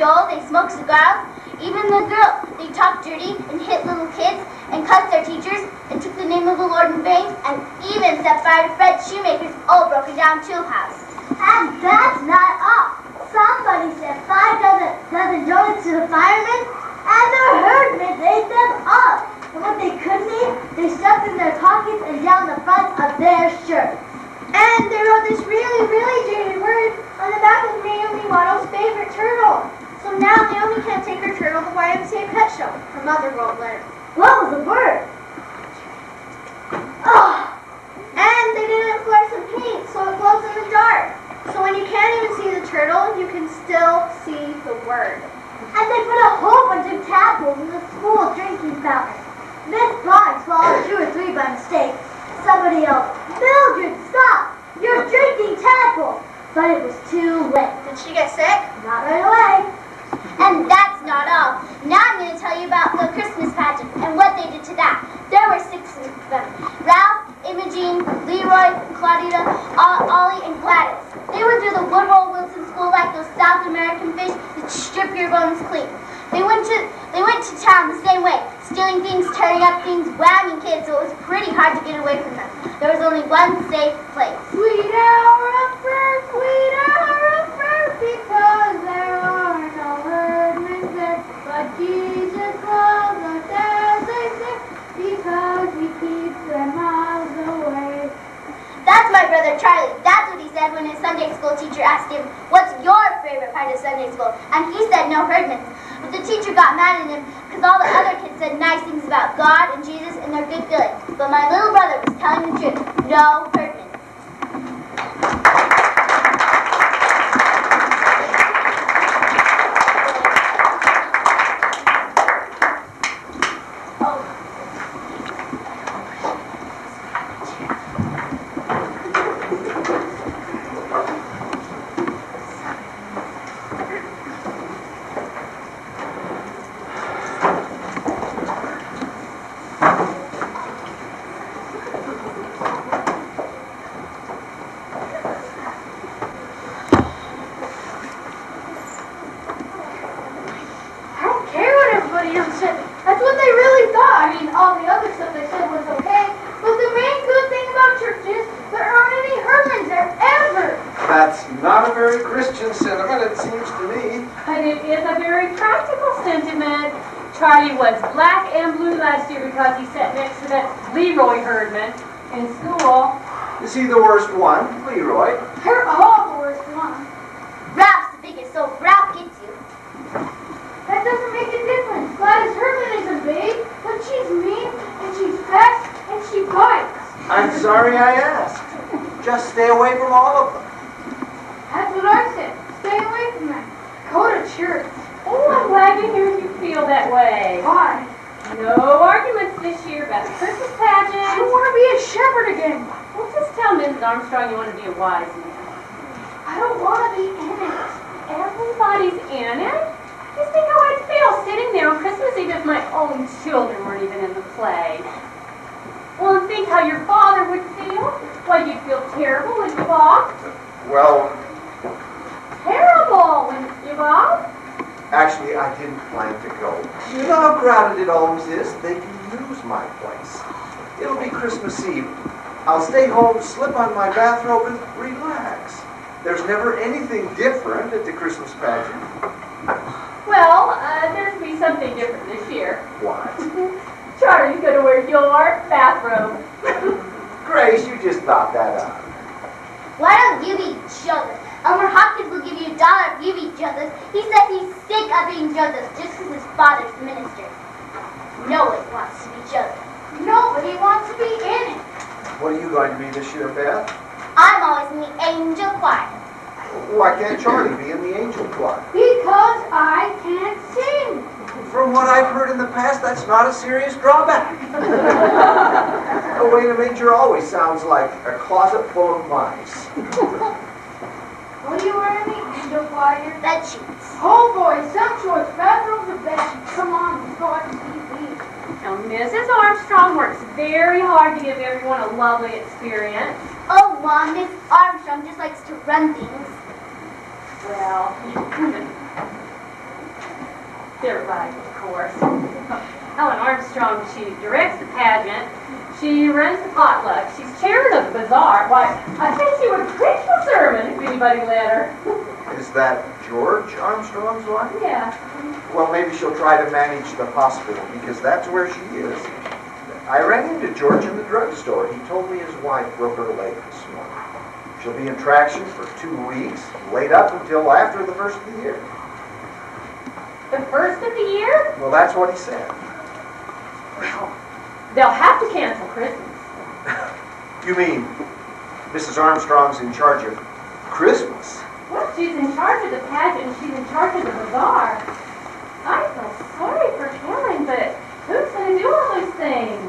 stole, they smoked cigars. Even the girls, they talked dirty and hit little kids and cussed their teachers and took the name of the Lord in vain and even set fire to Fred's shoemaker's old broken down tool house. And that's not all. Somebody set 5 dozen donuts to the firemen and the herdmen ate them up. And what they couldn't eat, they stuffed in their pockets and down the front of their shirts. And they wrote this really, really dirty word on the back of Naomi Waddle's favorite turtle. So now Naomi can't take her turtle to the YMCA pet show. Her mother wrote letters. What was the word? Oh! And they didn't apply some paint, so it glows in the dark. So when you can't even see the turtle, you can still see the word. And they put a whole bunch of tadpoles in the school drinking fountain. Miss Boggs swallowed 2 or 3 by mistake. Somebody yelled, "Mildred, stop! You're drinking tadpoles!" But it was too late. Did she get sick? Not right away. And that's not all. Now I'm going to tell you about the Christmas pageant and what they did to that. There were 6 of them. Ralph, Imogene, Leroy, Claudita, Ollie, and Gladys. They went through the Woodrow Wilson School like those South American fish that strip your bones clean. They went to town the same way, stealing things, tearing up things, whamming kids, so it was pretty hard to get away from them. There was only one safe place. Sweet hour of prayer, because there are no herdmen there, but Jesus loves us as they say, because he keeps them miles away. That's my brother Charlie. That's what he said when his Sunday school teacher asked him, "What's your favorite part of Sunday school?" And he said no herdmen. But the teacher got mad at him because all the other kids said nice things about God and Jesus and their good feelings. But my little brother was telling the truth. No herdmen. That's what they really thought. I mean, all the other stuff they said was okay, but the main good thing about church is there aren't any herdmen there ever. That's not a very Christian sentiment, it seems to me. But it is a very practical sentiment. Charlie was black and blue last year because he sat next to that Leroy herdman in school. Is he the worst one, Leroy? They're all the worst ones. Ralph's the biggest, so Ralph gets you. That doesn't make a difference. Gladys Herman isn't big, but she's mean, and she's fast, and she bites. I'm sorry I asked. Just stay away from all of them. That's what I said. Stay away from them. Go to church. Oh, I'm glad to hear you feel that way. Why? No arguments this year about the Christmas pageant. I don't want to be a shepherd again. Well, just tell Mrs. Armstrong you want to be a wise man. I don't want to be in it. Everybody's in it. Just think how I'd feel sitting there on Christmas Eve if my own children weren't even in the play. Well, and think how your father would feel. Why, you'd feel terrible when you walked. Well, Terrible when you walked. actually, I didn't plan to go. You know how crowded it always is? They can use my place. It'll be Christmas Eve. I'll stay home, slip on my bathrobe, and relax. There's never anything different at the Christmas pageant. Well, there's going to be something different this year. What? Charlie's going to wear your bathrobe. Grace, you just thought that up. Why don't you be Joseph? Elmer Hopkins will give you $1 if you be Joseph. He says he's sick of being Joseph just because his father's the minister. No one wants to be Joseph. Nobody wants to be in it. What are you going to be this year, Beth? I'm always in the angel choir. Why can't Charlie be in the angel choir? Because I can't sing. From what I've heard in the past, that's not a serious drawback. The way to major always sounds like a closet full of mice. What do you wear in the angel choir? Bed sheets. Oh boy, some shorts, bathrobes, and bed sheets. Come on, let's go on TV. Now, Mrs. Armstrong works very hard to give everyone a lovely experience. Oh, Mom, Miss Armstrong just likes to run things. Well, They're right, of course. Helen Armstrong, she directs the pageant. She runs the potluck. She's chairman of the bazaar. Why, I think she would preach the sermon if anybody let her. Is that George Armstrong's wife? Yeah. Well, maybe she'll try to manage the hospital, because that's where she is. I ran into George in the drugstore. He told me his wife broke her leg this morning. She'll be in traction for 2 weeks, laid up until after the first of the year. The first of the year? Well, that's what he said. Well, they'll have to cancel Christmas. You mean Mrs. Armstrong's in charge of Christmas? Well, she's in charge of the pageant. She's in charge of the bazaar. I feel sorry for Helen, but who's going to do all those things?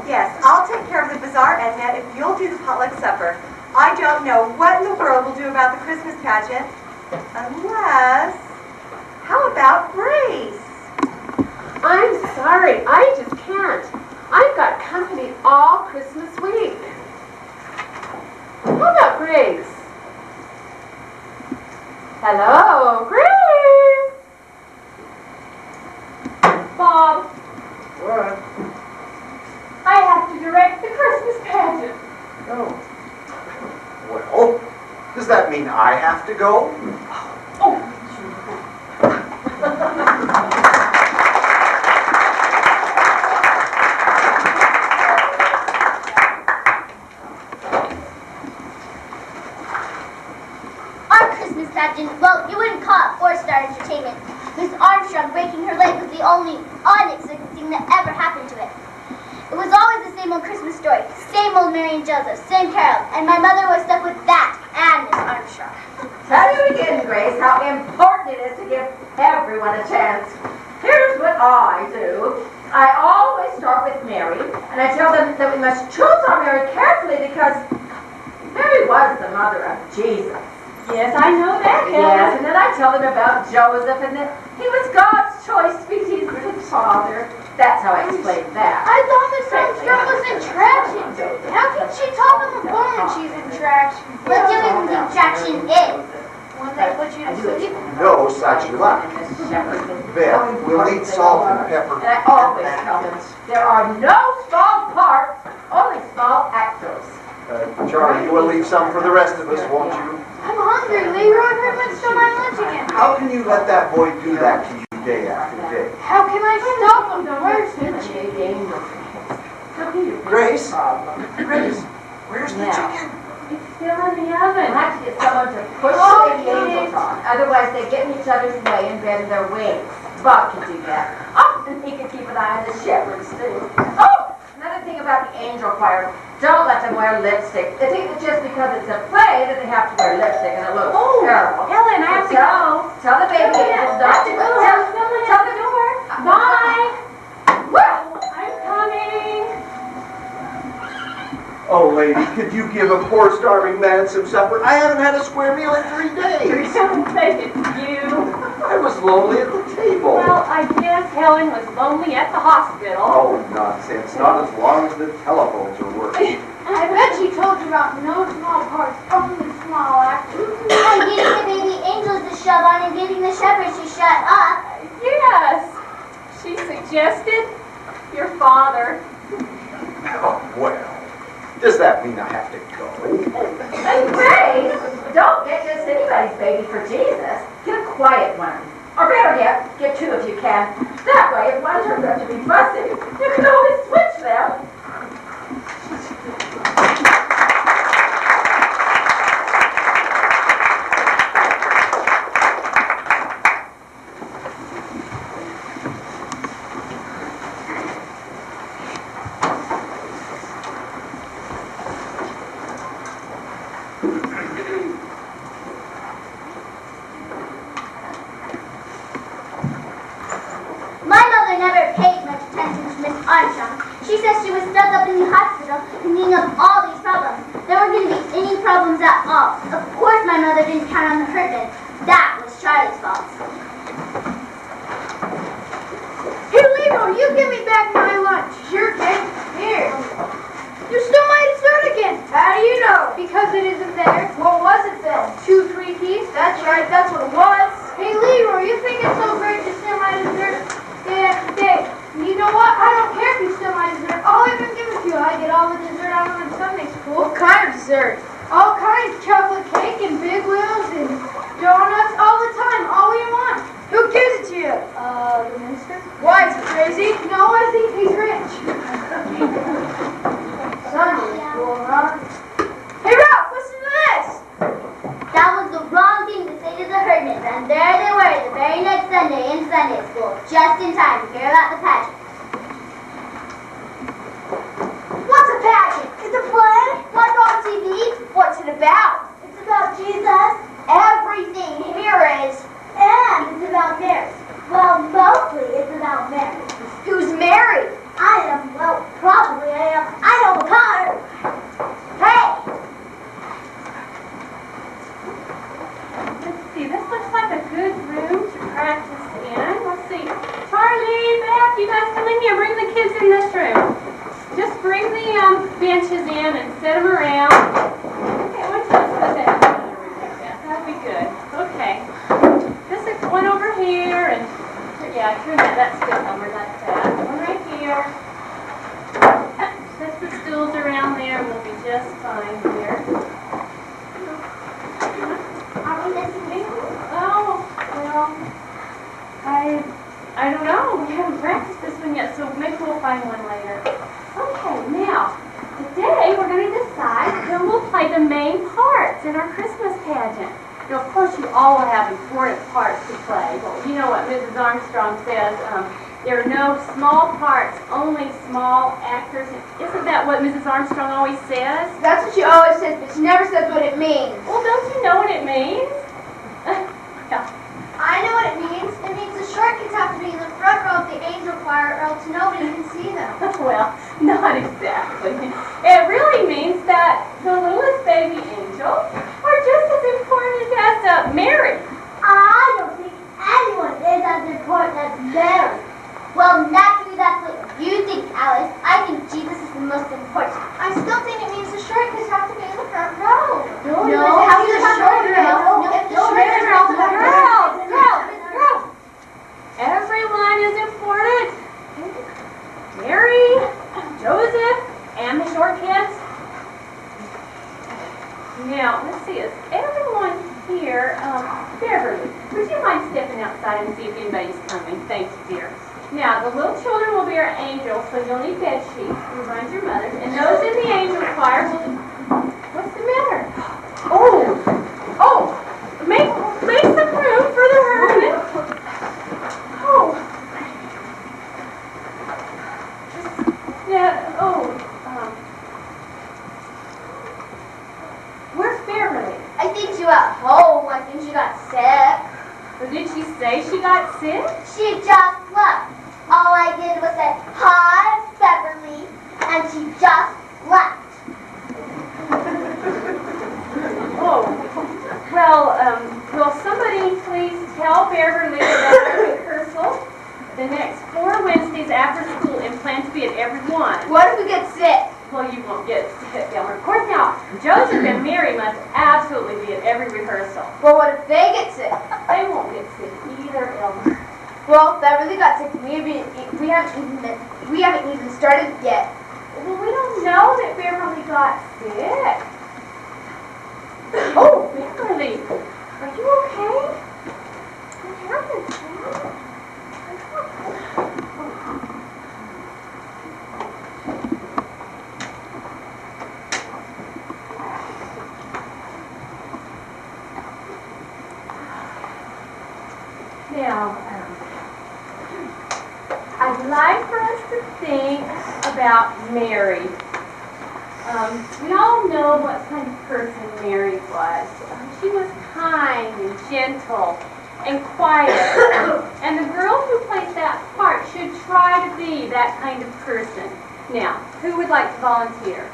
Yes, I'll take care of the bazaar, Edna, if you'll do the potluck supper. I don't know what in the world we'll do about the Christmas pageant, unless... How about Grace? I'm sorry, I just can't. I've got company all Christmas week. How about Grace? Hello, Grace? Bob, What? I have to direct the Christmas pageant. No. Well, does that mean I have to go? Oh, Our Christmas pageant, well, you wouldn't call it four-star entertainment. Miss Armstrong breaking her leg was the only unexpected thing that ever happened to it. It was always the same old Christmas story, same old Mary and Joseph, same carol, and my mother was stuck with that and Miss Armstrong. Tell you again, Grace, how important it is to give everyone a chance. Here's what I do. I always start with Mary, and I tell them that we must choose our Mary carefully because Mary was the mother of Jesus. yes, I know that, Yes, Helen. and then I tell them about Joseph and that he was God's choice to be Jesus' father. That's how I explain that. I thought Miss Armstrong was in traction. How can she talk on the phone when she's in traction? What do you think traction is? When they put you to sleep? No, such luck. Beth, we'll need salt and pepper. And I always tell them there are no small parts, only small actors. Charlie, you will leave some for the rest of us, won't you? I'm hungry. Leroy Herman stole my lunch again. How can you let that boy do that to you day after day? How can I stop him? Where's the chicken? Grace? Grace, where's the Yeah. chicken? It's still in the I oven. have to get someone to push the angels on. Otherwise, they get in each other's way and bend their wings. Bob can do that. Oh, and he can keep an eye on the shepherds, too. Oh, another thing about the angel choir. Don't let them wear lipstick. They think that just because it's a play that they have to wear lipstick and it looks terrible. Helen, I have to go. Tell the baby angels not to go. Tell the door. Bye. Well, I'm coming. Oh, lady, could you give a poor starving man some supper? I haven't had a square meal in 3 days. Take it to you. I was lonely at the table. Well, I guess Helen was lonely at the hospital. Oh, nonsense. Not as long as the telephones are working. I bet she told you about no small parts, only small actors. And getting the baby angels to shove on and getting the shepherds to shut up. Yes. She suggested your father. Oh, well. Does that mean I have to go? and Grace, don't get just anybody's baby for Jesus. Get a quiet one. Or better yet, get 2 if you can. That way, if one turns out to be fussy, you can always switch them. My mother never paid much attention to Miss Armstrong. She says she was stuck up in the hospital thinking of all these problems. There weren't going to be any problems at all. Of course my mother didn't count on the hurt bed. That was Charlie's fault. Hey, Leroy, you give me back my lunch. Sure, kid. here. You stole my dessert again. How do you know? Because it isn't there. What was it then? 2 Twinkies. That's right, that's what it was. Hey, Leroy, you think it's so great to steal my dessert? Dave, you know what? I don't care if you steal my dessert. I'll even give it to you. I get all the dessert out of my Sunday school. What kind of dessert? All kinds. Chocolate cake and big wheels and donuts all the time. All we want. Who gives it to you? The minister? Why, is he crazy? No, I think he's rich. Sunday school, huh? Hey, Ralph, listen to this. That was the wrong thing to say to the herdmen, and there they were the very next Sunday in Sunday school, just in time to hear about the pageant. What's a pageant? It's a play. Like on TV? What's it about? It's about Jesus. Everything here is. And it's about Mary. Well, mostly it's about Mary. Who's Mary? I am, well, probably I am. I know the card. Hey! Let's see, this looks like a good room to practice in. Let's see. Charlie, Beth, you guys come in here. Bring the kids in this room. Just bring the benches in and set them around. Okay, why don't you just put that in another room like that? That'd be good. Okay. This is one over here, and yeah, turn that's good, Elmer, that's that. One right here. Set the stools around there, and we'll be just fine here. Are we missing this? Oh, well, I don't know. We haven't practiced this one yet, so maybe we'll find one later. Okay, now, today we're going to decide who will play the main parts in our Christmas pageant. Now, of course, you all will have important parts to play. Well, you know what Mrs. Armstrong says, there are no small parts, only small actors. Isn't that what Mrs. Armstrong always says? That's what she always says, but she never says what it means. Well, don't you know what it means? Yeah. I know what it means. It means the short kids have to be in the front row of the angel choir or else nobody can see them. Well, not exactly. It really means that the littlest baby angels are just as important as Mary. I don't think anyone is as important as Mary. Well, naturally that's what you think, Alice. I think Jesus is the most important. I still think it means the short kids have to be in the front row. No, how the the short short girls. girls. If the short girls have to Girls. Everyone is important. Mary, Joseph, and the short kids. Now, let's see, is everyone here, Beverly, would you mind stepping outside and see if anybody's coming? Thank you, dear. Now, the little children will be our angels, so you'll need bed sheets. Remind your mothers. And those in the angel choir will... What's the matter? Oh! Make some room for the hermit. Oh. Yeah, where's Beverly? I think she went home. I think she got sick. Or did she say she got sick? She just left. All I did was say, "Hi, Beverly," and she just left. Oh, well, will somebody please tell Beverly about the rehearsal the next 4 Wednesdays after school and plan to be at every one? What if we get sick? Well, you won't get sick, Elmer. Of course, now, Joseph and Mary must absolutely be at every rehearsal. Well, what if they get sick? They won't get sick either, Elmer. Well, Beverly got sick. We haven't even started yet. Well, we don't know that Beverly got sick. Oh, Beverly, are you okay? What happened, Sam? Now, I'd like for us to think about Mary. We all know what kind of person Mary was. She was kind and gentle and quiet. And the girl who plays that part should try to be that kind of person. Now, who would like to volunteer?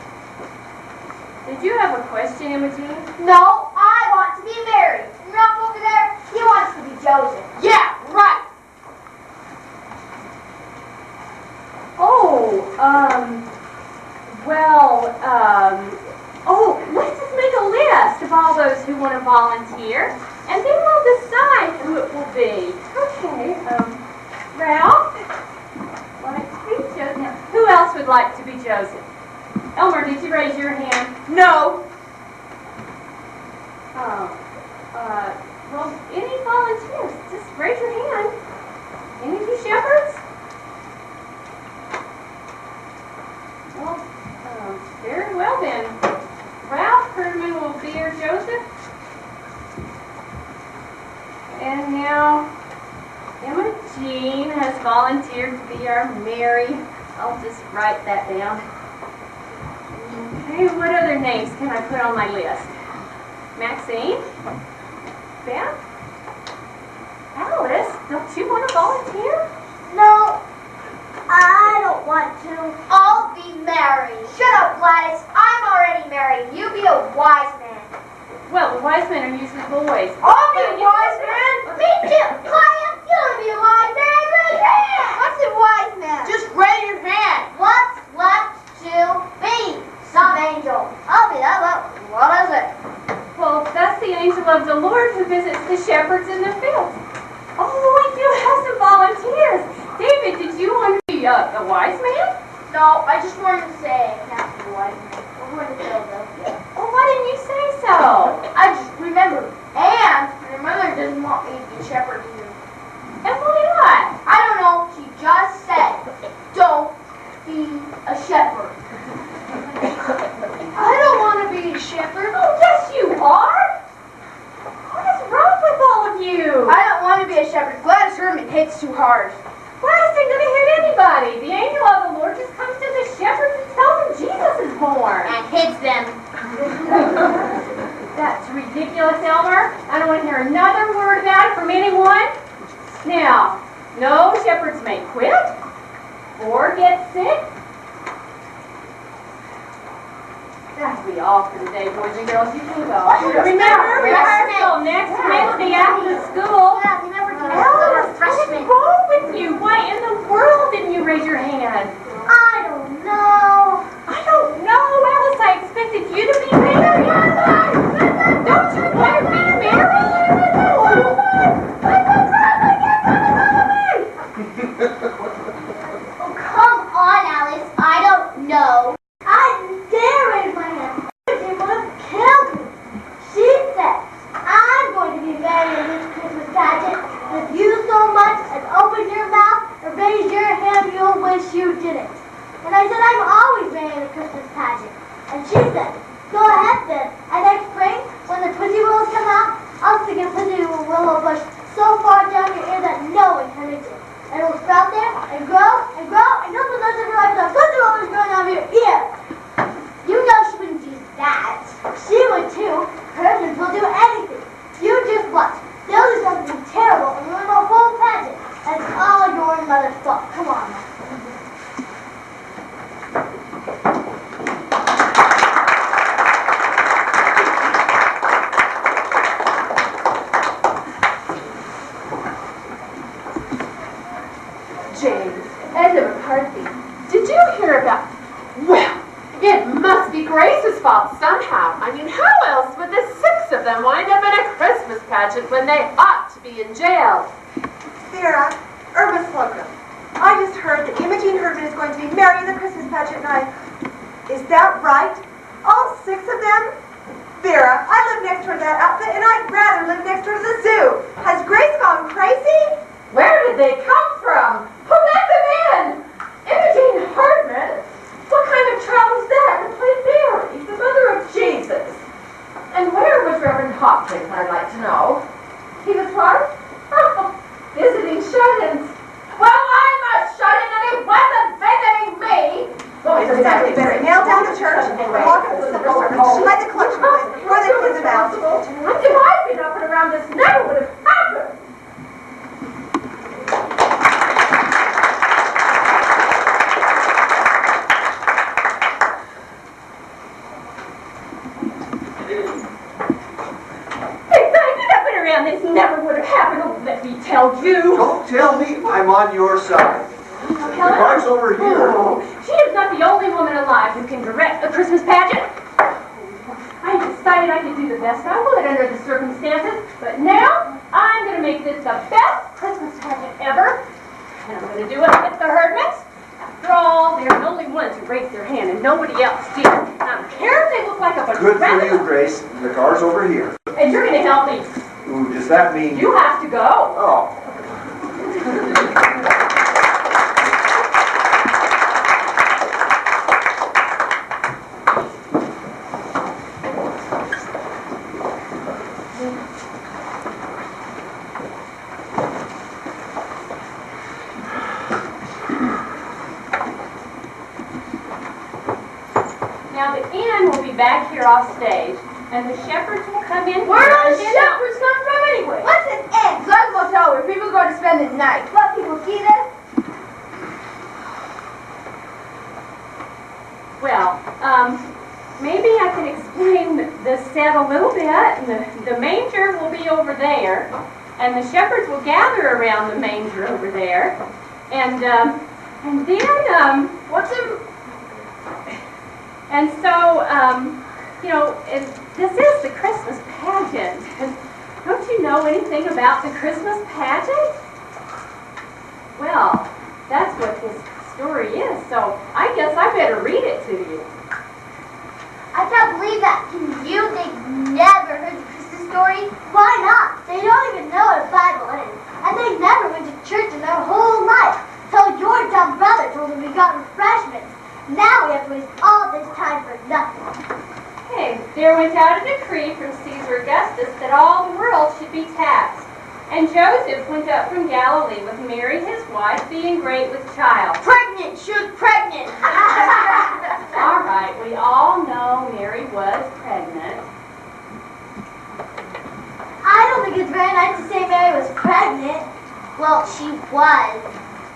Did you have a question, Imogen? No, I want to be Mary. And Ralph over there, he wants to be Joseph. Yeah, right. Well, let's just make a list of all those who want to volunteer, and then we'll decide who it will be. Okay, Ralph, like to be Joseph. Who else would like to be Joseph? Elmer, did you raise your hand? No. Well, any volunteers, just raise your hand. Any of you shepherds? Well, very well then. Ralph Herdman will be your Joseph. And now, Emma Jean has volunteered to be our Mary. I'll just write that down. Okay, what other names can I put on my list? Maxine? Beth? Alice, don't you want to volunteer? No, I don't want to. I'll be Mary. Shut up, Gladys. I'm already married. You be a wise man. Well, the wise men are usually boys. I'll be a wise man. Me too. Claudia, you want to be a wise man? Raise your hand. What's a wise man? Just raise your hand. What's left to be? Some angel. I'll be that. What is it? Well, that's the angel of the Lord who visits the shepherds in the fields. Oh, we do have some volunteers. David, did you want to be a wise man? No, I just wanted to say I can't be a wise man. We're going to Philadelphia. Well, why didn't you say so? I just remembered. And my mother doesn't want me to be a shepherd either. And why not? I don't know. She just said, don't be a shepherd. I don't want to be a shepherd. Oh, yes, you are. What is wrong with all of you? I don't want to be a shepherd. Gladys Herman hits too hard. Why is it going to hit anybody? The angel of the Lord just comes to the shepherds and tells them Jesus is born. And hits them. That's ridiculous, Elmer. I don't want to hear another word about it from anyone. Now, no shepherds may quit or get sick. That'll be all for today, boys and girls. You can go. Remember, rehearsal next Wednesday after school. Yeah, we never give us the Alice, refreshment. what's wrong with you? Why in the world didn't you raise your hand? I don't know. I don't know, Alice. I expected you to be married. Don't you want to be married? Oh, come on, Alice. I don't know. I dare raise my hand. She would have killed me. She said, I'm going to be married in this Christmas pageant. If you so much as open your mouth or raise your hand, you'll wish you didn't. And I said, I'm always married in the Christmas pageant. And she said, go ahead then. And next spring, when the Pussy Willows come out, I'll stick a Pussy Willow bush so far down your ear that no one can reach it. And it will sprout there and grow and grow, and you'll spend the rest of your life with a Pussy Willow bush growing out of your ear. You know she wouldn't do that. She would too. Persons will do anything. You just watch. They'll do something terrible and ruin the whole pageant. And it's all your mother's fault. Come on. James, Edna McCarthy, did you hear about... Well, it must be Grace's fault somehow. I mean, how else would the 6 of them wind up in a Christmas pageant when they ought to be in jail? Vera, Irma Slocum, I just heard that Imogene Herdman is going to be married in the Christmas pageant night. Is that right? All 6 of them? Vera, I live next door to that outfit, and I'd rather live next door to the zoo. Has Grace gone crazy? Where did they come from? Who let them in? Imogene Herdman? What kind of child is that to play Mary, the mother of Jesus? And where was Reverend Hopkins, I'd like to know? He was what? Visiting shut-ins. Well, I'm a shut-in and he wasn't visiting me! It's exactly better. Nail down the church and lock up the silver servants. Hide the collection boys before they clean them out. If I'd been up and around, this never would have happened! This never would have happened. Oh, let me tell you. Don't tell me I'm on your side. The mark's over here. Oh, she is is not the only woman alive who can direct a Christmas pageant. I decided I could do the best I would under the circumstances, but now I'm going to make this the best Christmas pageant ever, and I'm going to do it with the Herdmans. After all, they're the only ones who raised their hand, and nobody else did. I don't care if they look like a bunch Good of for rabbits. you, Grace. The car's over here. And you're going to help me. Ooh, does that mean... You have to go. Oh. Now the inn will be back here off stage, and the shepherds will come in. Where do here the and then out. shepherds come from anyway? What's an inn? It's like a motel where people go to spend the night. What, people see this? Well, maybe I can explain the set a little bit. The manger will be over there, and the shepherds will gather around the manger over there, and then What's a... and so you know, this is the Christmas pageant. And don't you know anything about the Christmas pageant? Well, that's what this story is. So I guess I better read it to you. I can't believe that. Can you? They've never heard the Christmas story. Why not? They don't even know what a Bible is. And they never went to church in their whole life. Till your dumb brother told them we got refreshments. Now we have to waste all this time for nothing. Okay, there went out a decree from Caesar Augustus that all the world should be taxed. And Joseph went up from Galilee with Mary his wife, being great with child. Pregnant! She was pregnant! All right, we all know Mary was pregnant. I don't think it's very nice to say Mary was pregnant. Well, she was.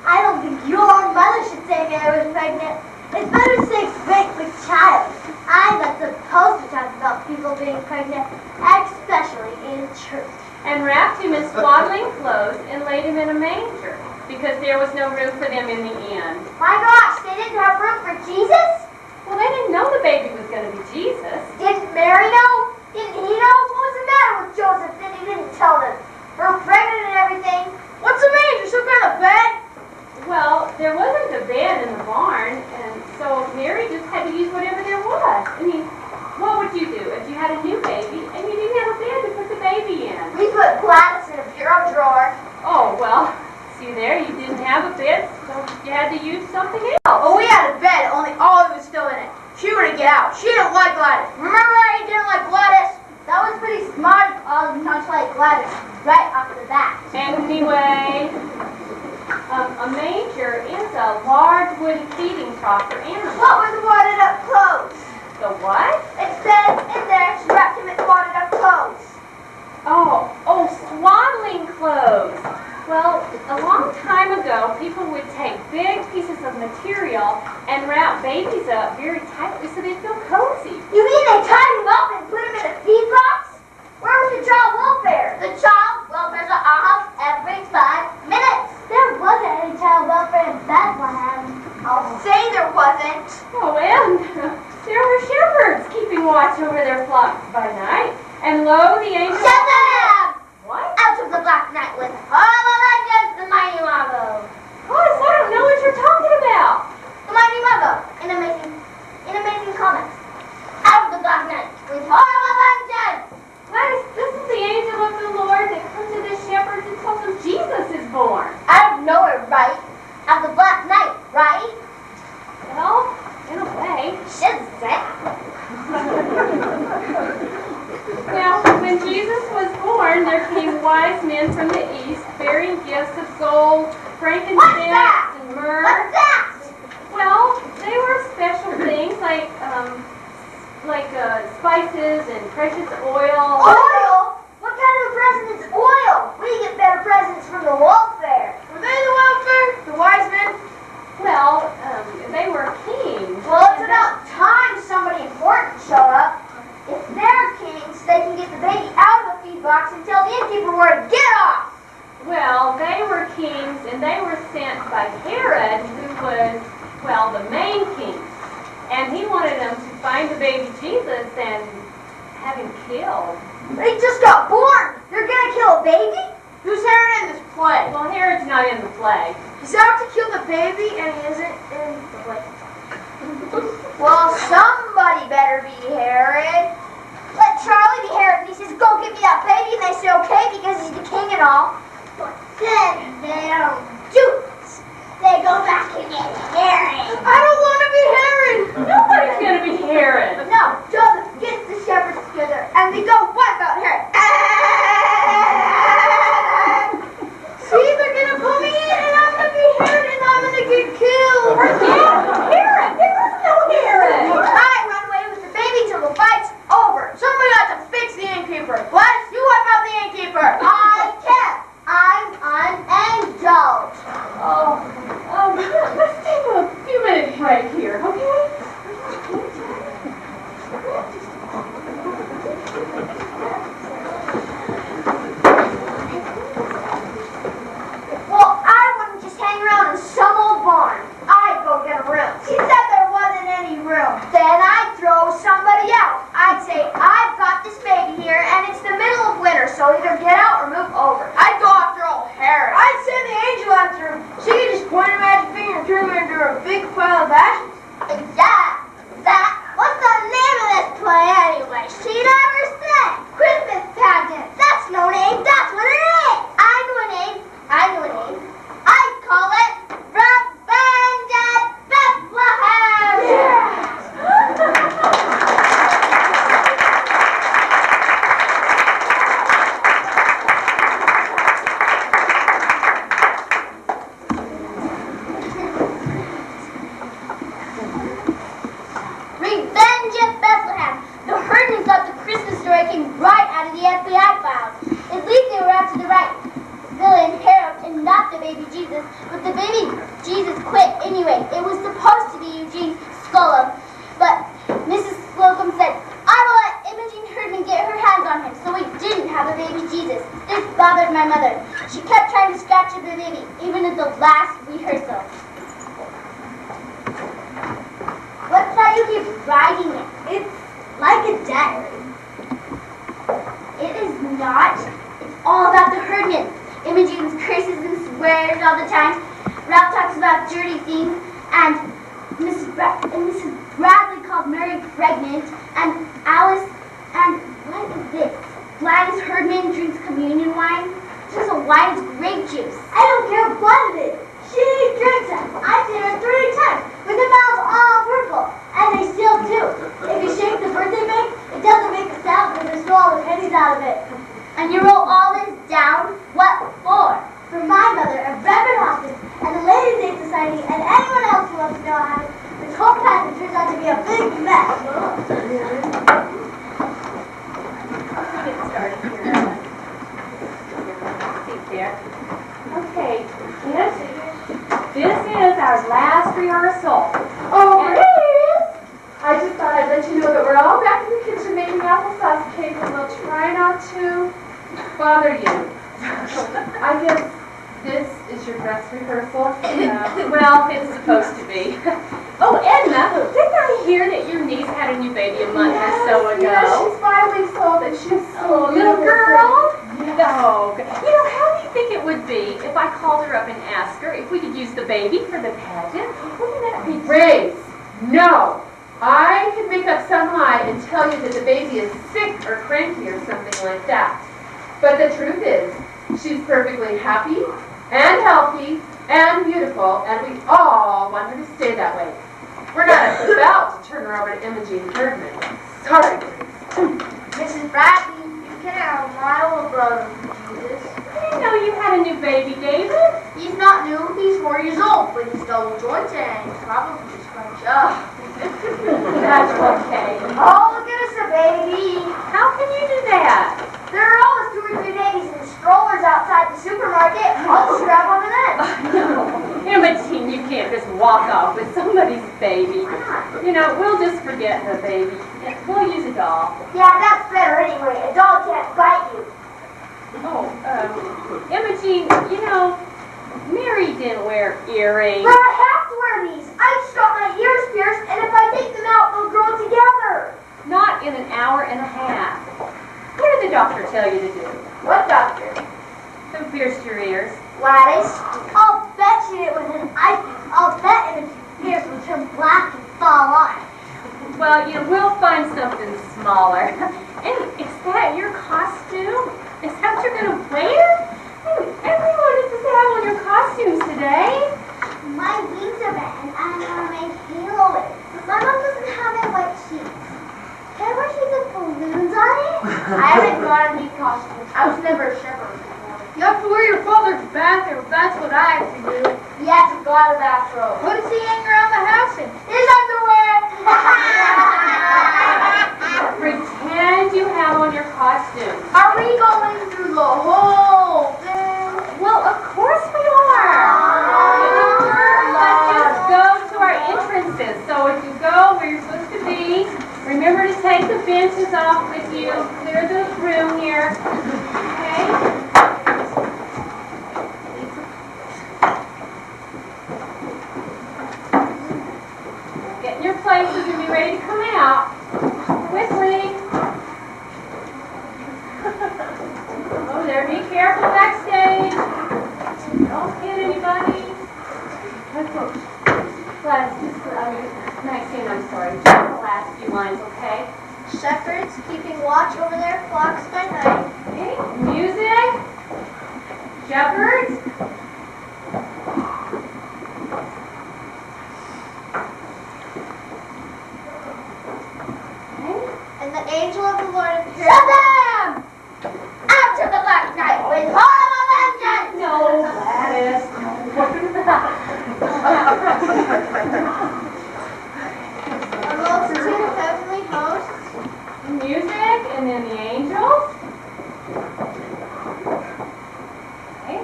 I don't think your mother should say Mary was pregnant. It's better to say great with child. I'm not supposed to talk about people being pregnant, especially in church. And wrapped him in swaddling clothes and laid him in a manger, because there was no room for them in the inn. My gosh, they didn't have room for Jesus? Well, they didn't know the baby was going to be Jesus. Didn't Mary know? Didn't he know? What was the matter with Joseph that he didn't tell them? We're pregnant and everything. What's a manger? Some kind of bed? Well, there wasn't a bed in the barn, and so Mary just had to use whatever there was. I mean, what would you do if you had a new baby and you didn't have a bed to put the baby in? We put Gladys in a bureau drawer. Oh, well, see there, you didn't have a bed, so you had to use something else. Oh, we had a bed, only all of it was still in it. She wouldn't get out. She didn't like Gladys. Remember how you didn't like Gladys? That was pretty smart, not like Gladys, right off the bat. Anyway, a manger is a large wooden feeding trough for animals. What were the wadded up clothes? The what? It said in there she wrapped him in wadded up clothes. Oh, swaddling clothes. Well, a long time ago, people would take big pieces of material and wrap babies up very tightly so they'd feel cozy. You mean they tied him up and put him in a feed box? Where was the child welfare? The child welfare's off every 5 minutes. There wasn't any child welfare in Bethlehem. I'll say there wasn't. Oh, and there were shepherds keeping watch over their flocks by night. And lo, the angel... Shut them! What? Out of the black night with all the legends, the mighty Marvel. What? I don't know what you're talking about. The mighty Marvel in amazing comics. Out of the black night with all the legends. Gladys, this is the angel of the Lord that comes to the shepherds and tells them Jesus is born. Out of nowhere, right? Out of the black night, right? Well, in a way. Shazam! Now, when Jesus was born, there came wise men from the east, bearing gifts of gold, frankincense, What's that? and myrrh. What's that? Well, they were special things like spices and precious oil. Oil? What kind of present is oil? We get better presents from the welfare. Were they the welfare? The wise men? Well, they were kings. Well, it's about time somebody important showed up. If they're kings, they can get the baby out of the feed box and tell the innkeeper where to get off. Well, they were kings, and they were sent by Herod, who was, well, the main king. baby Jesus and have him killed. They just got born. They're gonna kill a baby? Who's Herod in this play? Well, Herod's not in the play. He's out to kill the baby and he isn't in the play. Well, somebody better be Herod. Let Charlie be Herod. And he says, go give me that baby. And they say, okay, because he's the king and all. But then they don't do it. They go back and get Herod. I don't want to be Herod. Nobody's going to be Herod. No, Joseph gets the shepherds together and they go, what about Herod? See, they're going to put me in and I'm going to be Herod and I'm going to get killed. Herod! There is no Herod! I run away with the baby till the fight's over. Somebody ought to fix the innkeeper. Gladys, you wipe out the innkeeper. I can't. I'm an angel. Let's take a few minute break here, okay? Well, I wouldn't just hang around in some old barn. I'd go get a room. She said there wasn't any room. Then I'd throw somebody out. I'd say, I've got this baby here, and it's the middle of winter, so either get out or move over. I'd go after old Herod. I'd send the angel after him. She could just point a magic finger and turn him into a big pile of ashes. What's the name of this play anyway? She never said. Christmas Pageant. That's no name. That's what it is. I know a name. I'd call it Revenge at Bethlehem. Revenge at Bethlehem. The herdmen thought the Christmas story came right out of the FBI files. At least they were after the right villain, Herod, and not the baby Jesus. But the baby Jesus quit anyway. It was supposed to be Eugene Scullum. But Mrs. Slocum said, I will let Imogen Herdman get her hands on him, so we didn't have a baby Jesus. This bothered my mother. She kept trying to scratch at the baby, even at the last rehearsal. What's that you keep writing it? It's like a diary. It is not. It's all about the herdmen. Imogen curses and swears all the time. Ralph talks about dirty things, and Mrs. Bradley called Mary pregnant, and Alice, and what is this? Gladys Herdman drinks communion wine. Just a wine is grape juice. I don't care what it is. She drinks it. I've seen her 3 times with the mouths all purple, and they still do. If you shake the birthday cake, it doesn't make a sound because they stole all the pennies out of it. And you wrote all this down? What for? For my mother, a Reverend Hospice, and the Ladies' Aid Society, and anyone else who wants to know how this whole pageant turns out to be a big mess. Let's get started here. See there. Okay, this is our last rehearsal. Oh, it is? I just thought I'd let you know that we're all back in the kitchen making applesauce cake, and we'll try not to bother you. I guess this is your dress rehearsal? Well, it's supposed to be. Oh, Edna, didn't I hear that your niece had a new baby a month or so ago? Yeah, she's 5 weeks old and she's Oh, little girl? No. You know, how do you think it would be if I called her up and asked her if we could use the baby for the pageant? Wouldn't that be Grace, no. I could make up some lie and tell you that the baby is sick or cranky or something like that. But the truth is, she's perfectly happy and healthy and beautiful, and we all want her to stay that way. We're not about to turn her over to Imogen Herdman. Sorry, Grace. Mrs. Bradley, you can have my old brother, Jesus. I didn't know you had a new baby, David. He's not new, he's 4 years old, but he's double jointed and he's probably just scrunched up. That's okay. Oh, look at us, a baby. How can you do that? There are always 2 or 3 babies in strollers outside the supermarket. I'll just grab one of them. Imogen, you can't just walk off with somebody's baby. You know, we'll just forget the baby. We'll use a doll. Yeah, that's better anyway. A dog can't bite you. Oh, Imogen, you know, Mary didn't wear earrings. But I have to wear these. I just got my ears pierced, and if I take them out, they'll grow together. out in an hour and a half. What did the doctor tell you to do? What doctor? Who pierced your ears? Gladys. I'll bet she did it with an ice. I'll bet if she pierced would turn black and fall off. Well, we'll find something smaller. And is that your costume? Is that what you're going to wear? Everyone is to have on your costumes today. My wings are red and I want my halo it. My mom doesn't have any white sheets. Can I wear sheets with balloons on it? I haven't got any costumes. I was never a shepherd before. You have to wear your father's bathrobe. That's what I have to do. He hasn't got a bathrobe. What does he hang around the house in? His underwear! Pretend you have on your costume. Are we going through the whole thing? Well, of course we are. Let's just go to our entrances. So if you go where you're supposed to be, remember to take the benches off with you. Clear the room here. Okay? Get in your places and be ready to come out. Quickly. Oh, there. Be careful backstage. Don't hit anybody. Maxine, I'm sorry. Just the last few lines, okay? Shepherds keeping watch over their flocks by night. Okay. Music. Shepherds. Okay. And the angel of the Lord appeared. Shut them! Out to the black night with horrible vengeance! No, Gladys. A multitude of heavenly hosts. Music, and then the angels. Okay.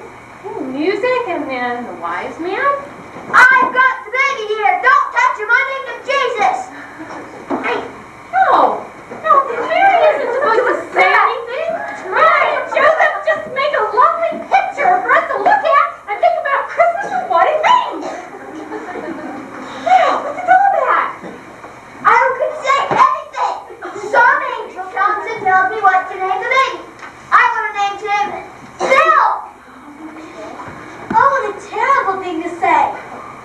Okay, music, and then the wise man. I've got the baby here! Don't touch him! I named him Jesus! Hey, no, Mary isn't supposed to say anything. Mary and Joseph just make a lovely picture for us to look at and think about Christmas and what it means. Now, what's all that? I don't say anything! Some angel comes and tells me what to name the baby. I would have named him Bill! Oh, what a terrible thing to say.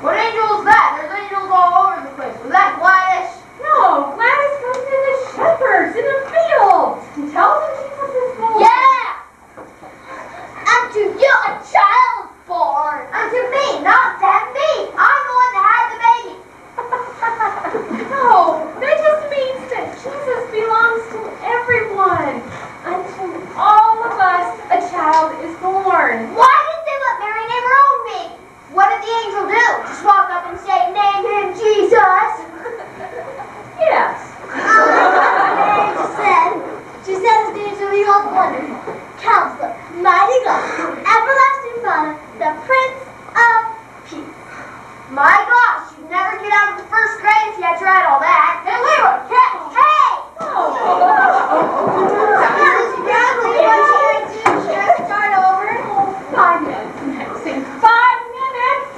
What angel is that? There's angels all over the place. Was that Gladys? No, Gladys comes to the shepherds in the fields and tells them Jesus is born. Yeah! Unto you a child born! Unto me, not them, me! I'm the one that had the baby! No, that just means that Jesus belongs to everyone. Unto all of us, a child is born. Why didn't they let Mary name her own baby? What did the angel do? Just walk up and say, name him Jesus? Yes. She said his name shall be called Wonderful, Counselor, Mighty God, Everlasting Father, the Prince of Peace. My gosh, you'd never get out of the first grade if you had tried all that. Hey, Leroy, catch! Hey! Start over. 5 minutes, Maxine. 5 minutes.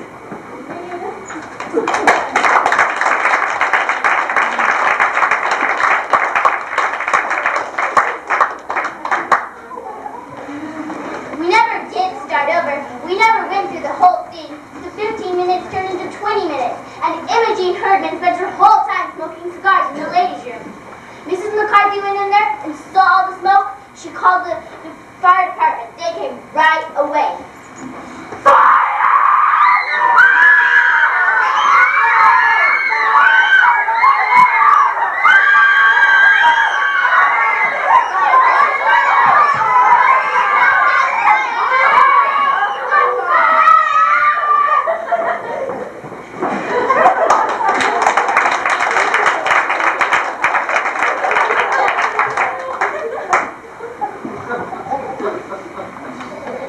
We never did start over. We never went through the whole thing. The 15 minutes turned into 20 minutes. And Imogene Herdman spent her whole time smoking cigars in the ladies' room. Mrs. McCarthy went in there and saw all the smoke. She called the fire department. They came right away.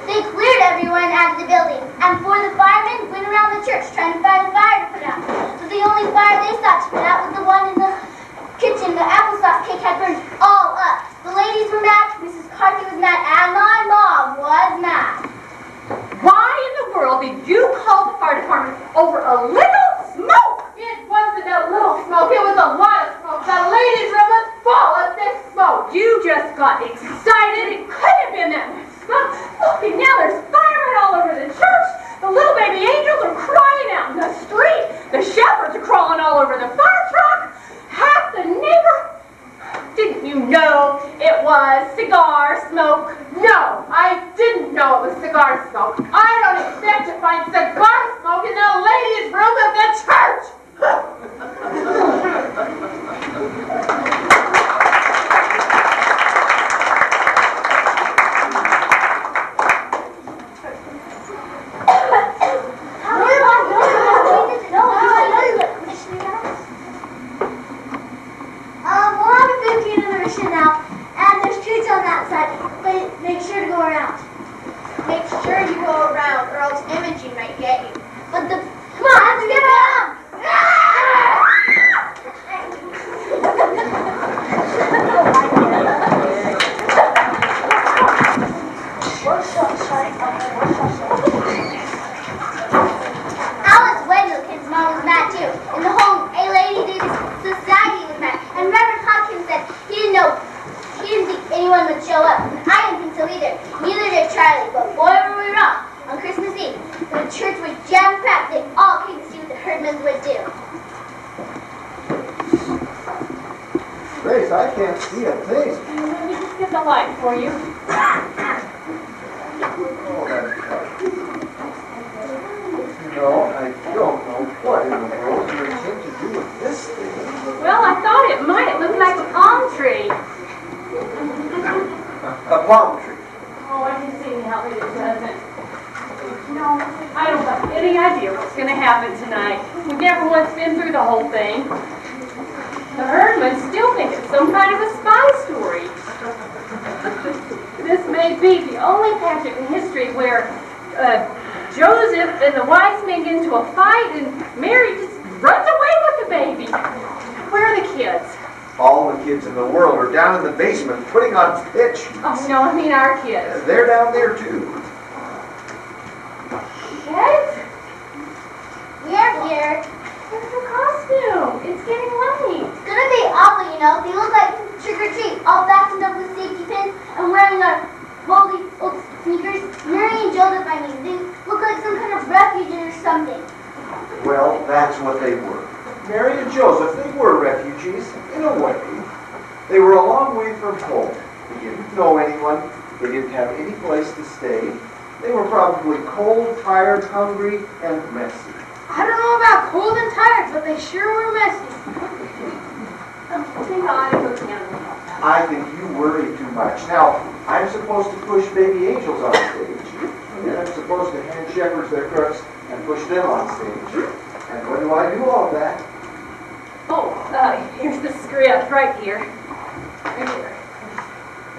They cleared got excited. It couldn't have been that smoke. Look, and now there's firemen all over the church. The little baby angels are crying out in the street. The shepherds are crawling all over the fire truck. Half the neighbor. Didn't you know it was cigar smoke? No, I didn't know it was cigar smoke. I don't expect to find cigar smoke in the ladies' room of the church. Now, and there's treats on that side, but make sure to go around. Make sure you go around, or else Imogen might get you. But the Come on, let's get around! Alice Wendellkins' mom was mad too, and the whole A Lady Davis Society was mad. And Reverend Hopkins said he didn't think anyone would show up. And I didn't think so either. Neither did Charlie, but boy were we wrong. On Christmas Eve, the church was jam-packed. They all came to see what the Herdmans would do. Grace, I can't see a thing. Let me just get the light for you. Oh, that's tough. You know, I don't know what in the world you intend to do with this thing. Well, I thought it might look like a palm tree. A palm tree. Oh, I can see now that it doesn't. No, I don't have any idea what's going to happen tonight. We never once been through the whole thing. The Herdmans still think it's some kind of a spy story. This may be the only pageant in history where Joseph and the wise men get into a fight and Mary just runs away with the baby. Where are the kids? All the kids in the world are down in the basement putting on pitch. Oh, no, I mean our kids. They're down there too. Kids? We're here. Where's the costume? It's getting late. It's gonna be awful, you know. They look like trick-or-treat, all fastened up with safety pins and wearing our moldy old sneakers. Mary and Joseph, I mean, they look like some kind of refugees or something. Well, that's what they were. Mary and Joseph, they were refugees, in a way. They were a long way from home. They didn't know anyone. They didn't have any place to stay. They were probably cold, tired, hungry, and messy. I don't know about cold and tired, but they sure were messy. Hang on, I'm looking at them. I think you worry too much. Now, I'm supposed to push baby angels on stage. And I'm supposed to hand shepherds their crooks and push them on stage. And when do I do all of that? Oh, here's the script right here. Right here.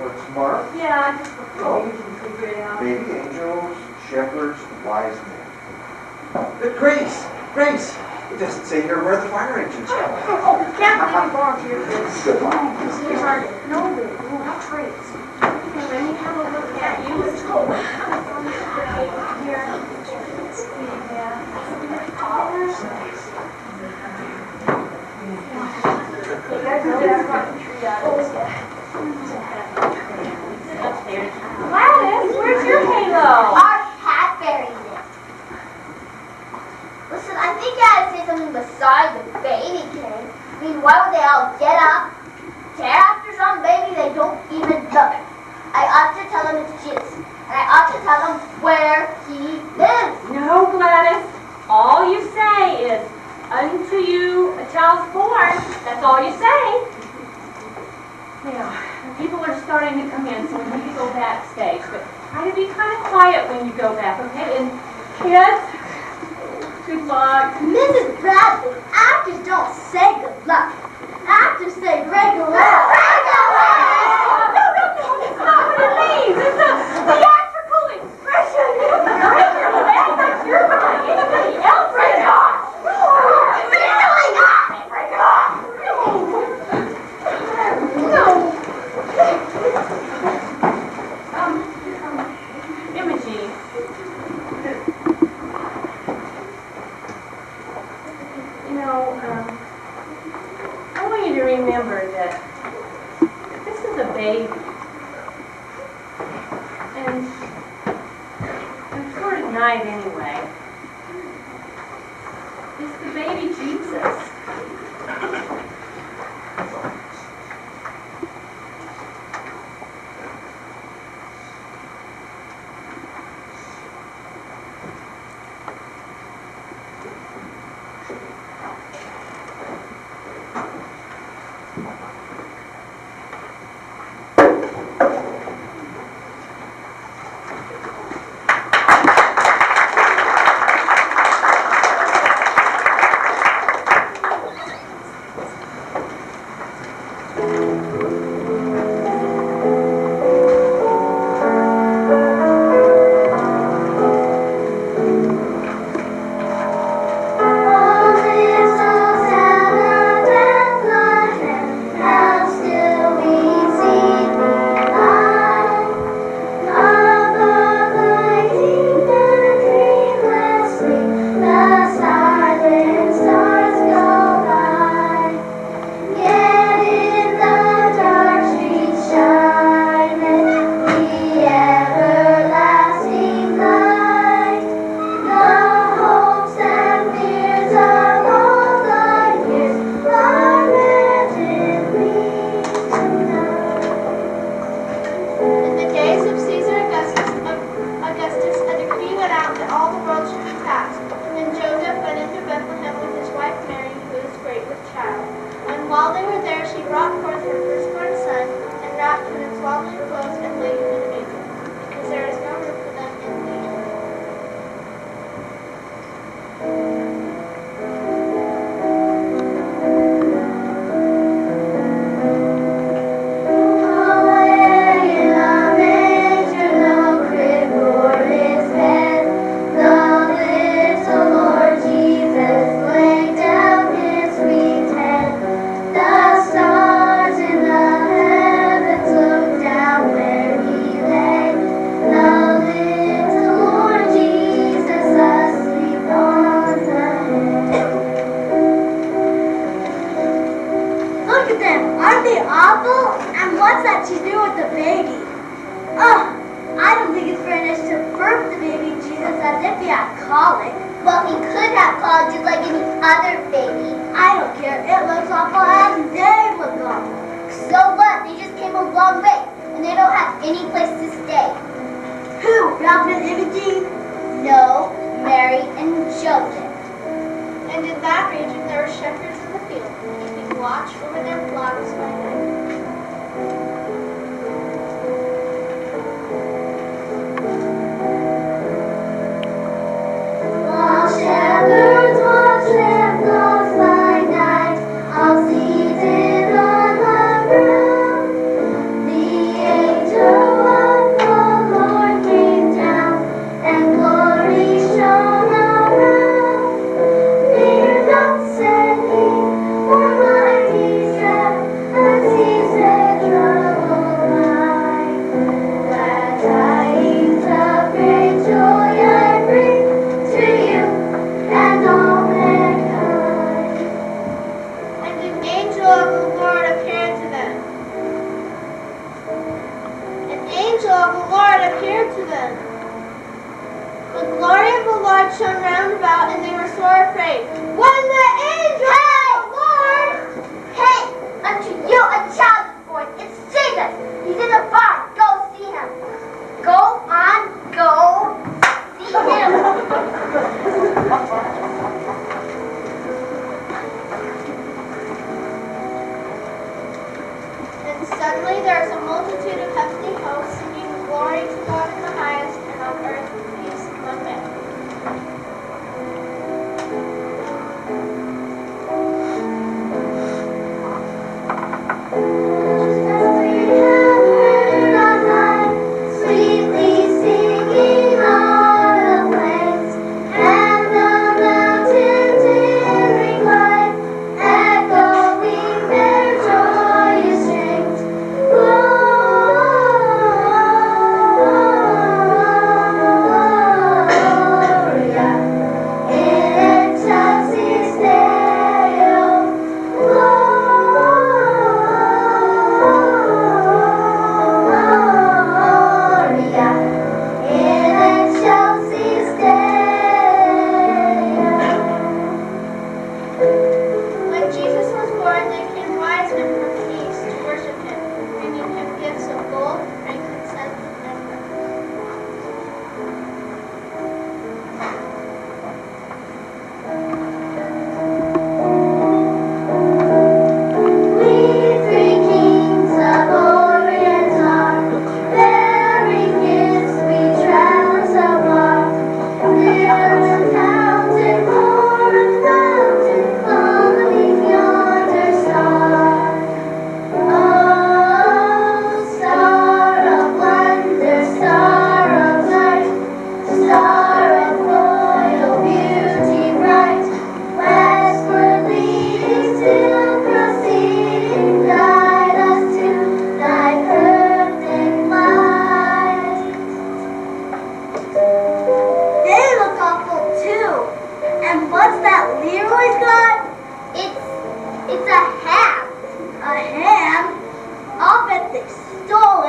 What's marked? Yeah, just before you can figure it out. Baby angels, shepherds, wise men. Grace! Grace! It doesn't say here where the fire engines go. Oh, can't believe you volunteered for this. Good luck. These are noble, not traits. And let me have a look at you. Let's go. Here. You guys know that fucking tree out of this. Gladys, where's your halo? Our cat buried it. Listen, I think you had to say something besides the baby king. I mean, why would they all get up, tear after some baby they don't even know? I ought to tell them it's Jesus, and I ought to tell them where he lives. No, Gladys. All you say is, unto you a child's born. That's all you say. Now, people are starting to come in, so we need to go backstage. But try to be kind of quiet when you go back, okay? And kids, good luck. Mrs. Bradley, actors don't say good luck. Actors say regular. No, that's not what it means. It's a theatrical expression. Regular, act like you're not anybody else. Bring it on. Bring it on. No. Imogen. You know, I want you to remember that this is a baby. night anyway. It's the baby Jesus. Glory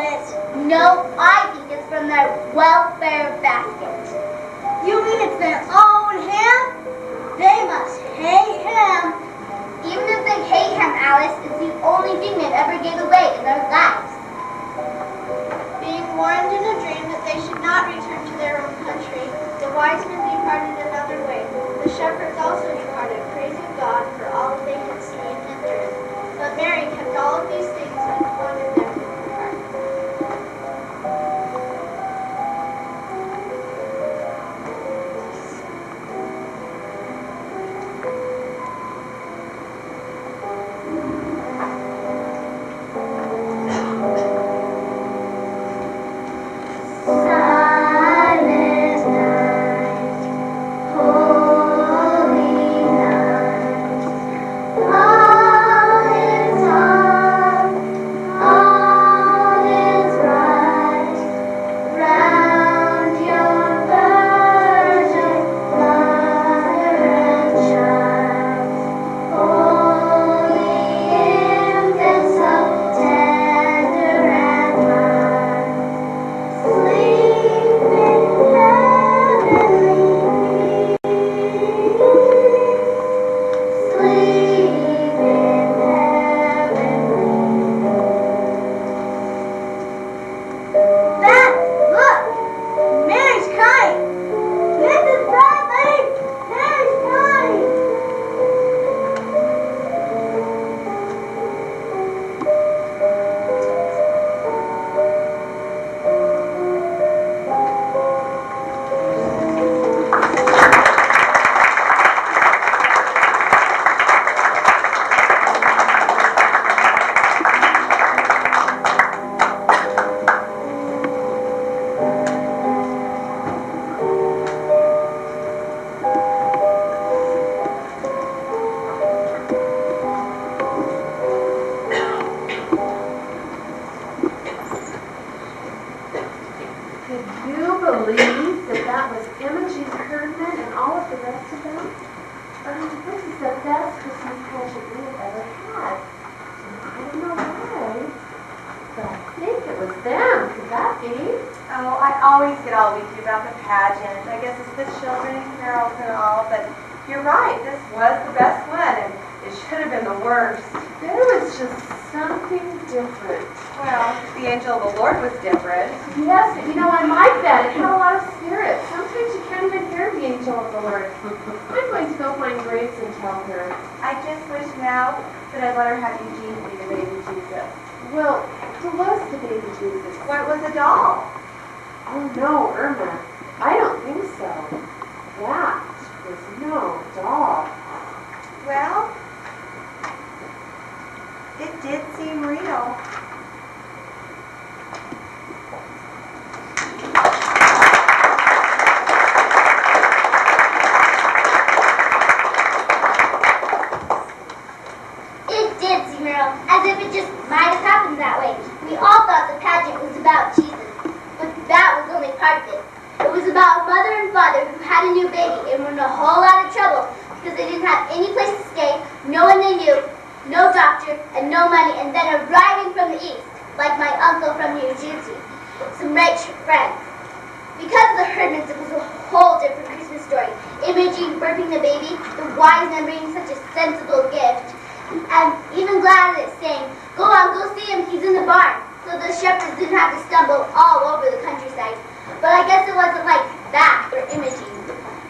it. No, I think it's from their welfare basket. You mean it's their own ham? They must hate him. Even if they hate him, Alice, it's the only thing they've ever gave away in their lives. Being warned in a dream that they should not return to their own country, the wise men departed another way. The shepherds also departed, praising God for all they had seen and heard. But Mary kept all of these things and pondered them in her heart. Silent night, holy night, all is dark, all is bright, round your virgin mother and child, holy infant so tender and mild. Sleep in heavenly peace. Sleep in heavenly. Dad, look! Mary's crying! Mrs. Bradley! Mary's crying! Could you believe that was Imogen Herdman and all of the rest of them? This is the best Christmas pageant we have ever had. I don't know why, but I think it was them. Could that be? Oh, I always get all weepy about the pageant. I guess it's the children and carols and all, but you're right, this was the best one, and it should have been the worst. There was just something different. Well, the angel of the Lord was different. Yes, but I like that. It had a lot of spirit. Sometimes you can't even hear the angel of the Lord. I'm going to go find Grace and tell her. I just wish now that I'd let her have Eugene be the baby Jesus. Well, who was the baby Jesus? What was a doll? Oh no, Irma. I don't think so. That was no doll. Well, it did seem real. It did seem real, as if it just might have happened that way. We all thought the pageant was about Jesus, but that was only part of it. It was about a mother and father who had a new baby and were in a whole lot of trouble because they didn't have any place to stay, no one they knew, no doctor, and no money, and then arriving from the east, like my uncle from New Jersey, some rich friends. Because of the Herdmans, it was a whole different Christmas story. Imogen birthing the baby, the wise men bringing such a sensible gift, and even Gladys saying, "Go on, go see him, he's in the barn," so the shepherds didn't have to stumble all over the countryside. But I guess it wasn't like that for Imogen.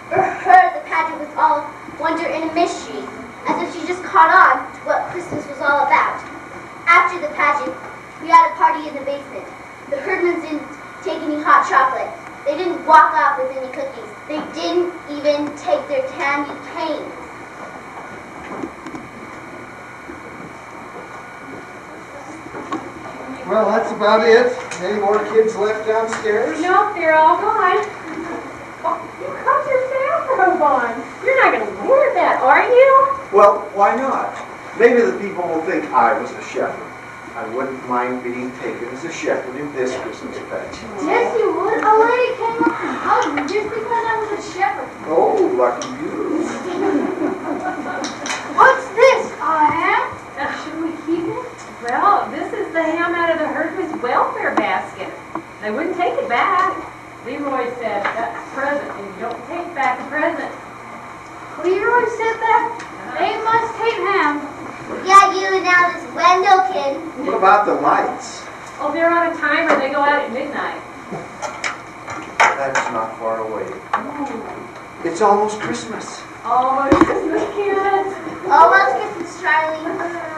For her, the pageant was all wonder and a mystery, as if she just caught on to what Christmas was all about. After the pageant, we had a party in the basement. The Herdmans didn't take any hot chocolate. They didn't walk off with any cookies. They didn't even take their candy canes. Well, that's about it. Any more kids left downstairs? Nope, they're all gone. Oh, you got your bathrobe on. You're not going to wear that, are you? Well, why not? Maybe the people will think I was a shepherd. I wouldn't mind being taken as a shepherd in this Christmas pageant. Yes, you would. A lady came up and hugged me just because I was a shepherd. Oh, lucky you. What's this? A ham? Should we keep it? Well, this is the ham out of the herd. herdman's welfare basket. They wouldn't take it back. Leroy said, that's a present, and you don't take back a present. Leroy said that? They must hate him. Yeah, you and now this Wendell kid. What about the lights? Oh, they're on a timer. They go out at midnight. That's not far away. It's almost Christmas. Almost Christmas, kids. Almost Christmas, Charlie.